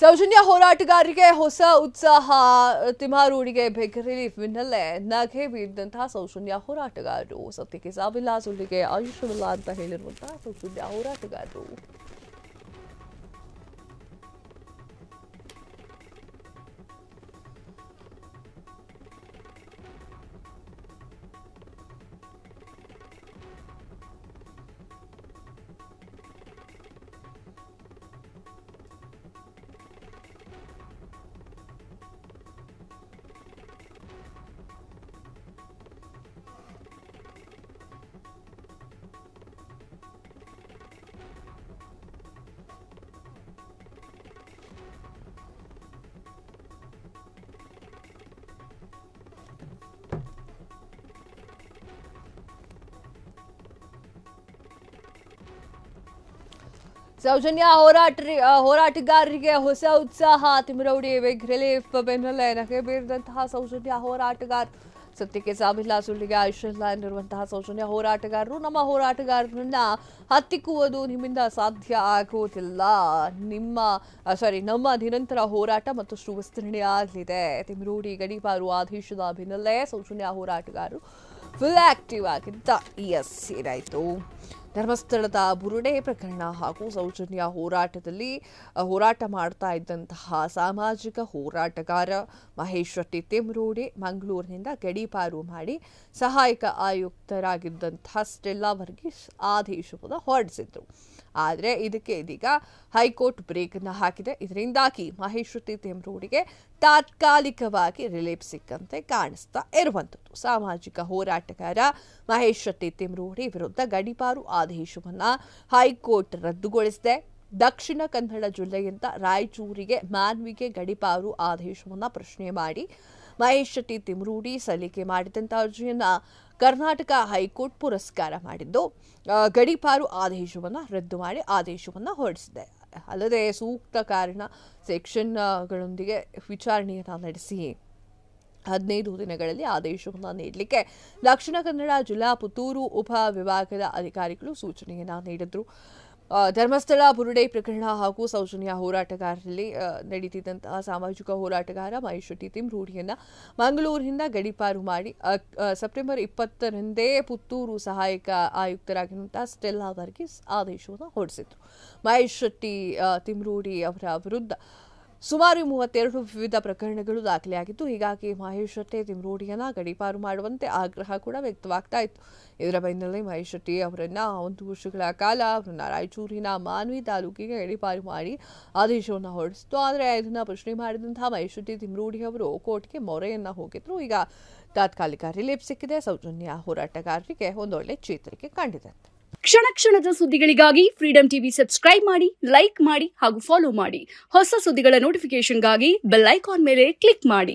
ಸೌಜನ್ಯ ಹೋರಾಟಗಾರರಿಗೆ ಹೊಸ ಉತ್ಸಾಹ ತಿಮ್ಮಾರೂರಿಗೆ ಬಿಗ್ ರಿಲೀಫ್ ಹಿನ್ನೆಲೆ ನಗೆ ಬೀರಿದಂತಹ ಸೌಜನ್ಯ ಹೋರಾಟಗಾರರು ಸತ್ಯಕ್ಕೆ ಸಾವಿಲ್ಲ ಸುಳ್ಳಿಗೆ ಆಯುಷ್ಯವಿಲ್ಲ ಅಂತ ಹೇಳಿರುವಂತಹ ಸೌಜನ್ಯ ಹೋರಾಟಗಾರರು ಸೌಜನ್ಯ ಹೋರಾಟಗಾರರಿಗೆ ಹೊಸ ಉತ್ಸಾಹ ತಿಮ್ಮಾರೂರಿ ಬಿಗ್ ರಿಲೀಫ್ ಬೆನ್ನಲ್ಲೇ ನಗೆ ಬೀರಿದಂತಹ ಸೌಜನ್ಯ ಹೋರಾಟಗಾರ ಸತ್ಯಕ್ಕೆ ಸಾವಿಲ್ಲ ಸುಳ್ಳಿಗೆ ಆಯುಷ್ಯವಿಲ್ಲ ಎಂದಿರುವಂತಹ ಸೌಜನ್ಯ ಹೋರಾಟಗಾರರು ನಮ್ಮ ಹೋರಾಟಗಾರರನ್ನ ಹತ್ತಿಕ್ಕುವುದು ನಿಮ್ಮಿಂದ ಸಾಧ್ಯ ಆಗುವುದಿಲ್ಲ ನಮ್ಮ ನಿರಂತರ ಹೋರಾಟ ಮತ್ತಷ್ಟು ವಿಸ್ತರಣೆ ಆಗಲಿದೆ ತಿಮ್ಮಾರೂರಿ ಗಡೀಪಾರು ಆದೇಶದ ಬೆನ್ನಲ್ಲೇ ಸೌಜನ್ಯ ಹೋರಾಟಗಾರರು ಫುಲ್ ಆಕ್ಟಿವ್ ಆಗಿದ್ದ ಏನಾಯಿತು ಧರ್ಮಸ್ಥಳದ ಬುರುಡೆ ಪ್ರಕರಣ ಹಾಗೂ ಸೌಜನ್ಯ ಹೋರಾಟದಲ್ಲಿ ಹೋರಾಟ ಮಾಡ್ತಾ ಇದ್ದಂತಹ ಸಾಮಾಜಿಕ ಹೋರಾಟಗಾರ ಮಹೇಶ್ ಶೆಟ್ಟಿ ತಿಮ್ಮಾರೂರಿ ಮಂಗಳೂರಿನಿಂದ ಗಡೀಪಾರು ಮಾಡಿ ಸಹಾಯಕ ಆಯುಕ್ತರಾಗಿದ್ದಂತಹ ಸ್ಟೆಲ್ಲಾ ವರ್ಗೀಸ್ ಆದೇಶವನ್ನು ಹೊರಡಿಸಿದ್ರು. ಆದರೆ ಇದಕ್ಕೆ ಇದೀಗ ಹೈಕೋರ್ಟ್ ಬ್ರೇಕ್ ಅನ್ನು ಹಾಕಿದೆ. ಇದರಿಂದಾಗಿ ಮಹೇಶ್ ಶೆಟ್ಟಿ ತಿಮ್ಮಾರೂರಿಗೆ ತಾತ್ಕಾಲಿಕವಾಗಿ ರಿಲೀಫ್ ಸಿಕ್ಕಂತೆ ಕಾಣಿಸ್ತಾ ಇರುವಂಥದ್ದು. ಸಾಮಾಜಿಕ ಹೋರಾಟಗಾರ ಮಹೇಶ್ ಶೆಟ್ಟಿ ತಿಮ್ಮಾರೂರಿ ವಿರುದ್ಧ ಗಡೀಪಾರು ಆದೇಶವನ್ನ ಹೈಕೋರ್ಟ್ ರದ್ದುಗೊಳಿಸಿದೆ. ದಕ್ಷಿಣ ಕನ್ನಡ ಜಿಲ್ಲೆಯಿಂದ ರಾಯಚೂರಿಗೆ ಮಾನ್ವಿಗೆ ಗಡೀಪಾರು ಆದೇಶವನ್ನ ಪ್ರಶ್ನೆ ಮಾಡಿ ಮಹೇಶ್ ಶೆಟ್ಟಿ ತಿಮ್ಮಾರೂರಿ ಸಲ್ಲಿಕೆ ಮಾಡಿದಂತಹ ಅರ್ಜಿಯನ್ನ ಕರ್ನಾಟಕ ಹೈಕೋರ್ಟ್ ಪುರಸ್ಕಾರ ಮಾಡಿದ್ದು ಗಡೀಪಾರು ಆದೇಶವನ್ನು ರದ್ದು ಮಾಡಿ ಆದೇಶವನ್ನು ಹೊರಡಿಸಿದೆ. ಅಲ್ಲದೆ ಸೂಕ್ತ ಕಾರಣ ಸೆಕ್ಷನ್ಗಳೊಂದಿಗೆ ವಿಚಾರಣೆಯನ್ನು ನಡೆಸಿ 15 ದಿನಗಳಲ್ಲಿ ಆದೇಶವನ್ನು ನೀಡಲಿಕ್ಕೆ ದಕ್ಷಿಣ ಕನ್ನಡ ಜಿಲ್ಲಾ ಪುತ್ತೂರು ಉಪ ವಿಭಾಗದ ಅಧಿಕಾರಿಗಳು ಸೂಚನೆಯನ್ನು ನೀಡಿದ್ರು. ಧರ್ಮಸ್ಥಳ ಬುರುಡೆ ಪ್ರಕರಣ ಹಾಗೂ ಸೌಜನ್ಯ ಹೋರಾಟಗಾರರಲ್ಲಿ ನಡೀತಿದ್ದಂತಹ ಸಾಮಾಜಿಕ ಹೋರಾಟಗಾರ ಮಹೇಶ್ ಶೆಟ್ಟಿ ತಿಮ್ಮಾರೂರಿಯನ್ನ ಮಂಗಳೂರಿನಿಂದ ಗಡೀಪಾರು ಮಾಡಿ ಸೆಪ್ಟೆಂಬರ್ 20ರಂದೇ ಪುತ್ತೂರು ಸಹಾಯಕ ಆಯುಕ್ತರಾಗಿರುವಂತಹ ಸ್ಟೆಲ್ಲಾ ವರ್ಗೀಸ್ ಆದೇಶವನ್ನು ಹೊರಡಿಸಿದ್ರು. ಮಹೇಶ್ ಶೆಟ್ಟಿ ತಿಮ್ಮಾರೂರಿ ಅವರ ವಿರುದ್ಧ ಸುಮಾರು 32 ವಿವಿಧ ಪ್ರಕರಣಗಳು ದಾಖಲೆಯಾಗಿತ್ತು. ಹೀಗಾಗಿ ಮಹೇಶ್ ಶೆಟ್ಟಿ ತಿಮ್ಮಾರೂರಿಯನ್ನ ಗಡೀಪಾರು ಮಾಡುವಂತೆ ಆಗ್ರಹ ಕೂಡ ವ್ಯಕ್ತವಾಗ್ತಾ ಇತ್ತು. ಇದರ ಬೆನ್ನಲ್ಲೇ ಮಹೇಶ್ ಶೆಟ್ಟಿ ಅವರನ್ನ 1 ವರ್ಷಗಳ ಕಾಲ ಅವರನ್ನ ರಾಯಚೂರಿನ ಮಾನ್ವಿ ತಾಲೂಕಿಗೆ ಗಡೀಪಾರು ಮಾಡಿ ಆದೇಶವನ್ನು ಹೊರಡಿಸಿತು. ಆದರೆ ಇದನ್ನ ಪ್ರಶ್ನೆ ಮಾಡಿದಂತಹ ಮಹೇಶ್ ಶೆಟ್ಟಿ ತಿಮ್ಮಾರೂರಿ ಅವರು ಕೋರ್ಟ್ಗೆ ಮೊರೆಯನ್ನ ಹೋಗಿದ್ರು. ಈಗ ತಾತ್ಕಾಲಿಕ ರಿಲೀಫ್ ಸಿಕ್ಕಿದೆ. ಸೌಜನ್ಯ ಹೋರಾಟಗಾರರಿಗೆ ಒಂದೊಳ್ಳೆ ಚೇತರಿಕೆ ಕಂಡಿದೆ. ಕ್ಷಣ ಕ್ಷಣದ ಸುದ್ದಿಗಳಿಗಾಗಿ ಫ್ರೀಡಂ ಟಿವಿ ಸಬ್ಸ್ಕ್ರೈಬ್ ಮಾಡಿ, ಲೈಕ್ ಮಾಡಿ ಹಾಗೂ ಫಾಲೋ ಮಾಡಿ. ಹೊಸ ಸುದ್ದಿಗಳ ನೋಟಿಫಿಕೇಶನ್ಗಾಗಿ ಬೆಲ್ ಐಕಾನ್ ಮೇಲೆ ಕ್ಲಿಕ್ ಮಾಡಿ.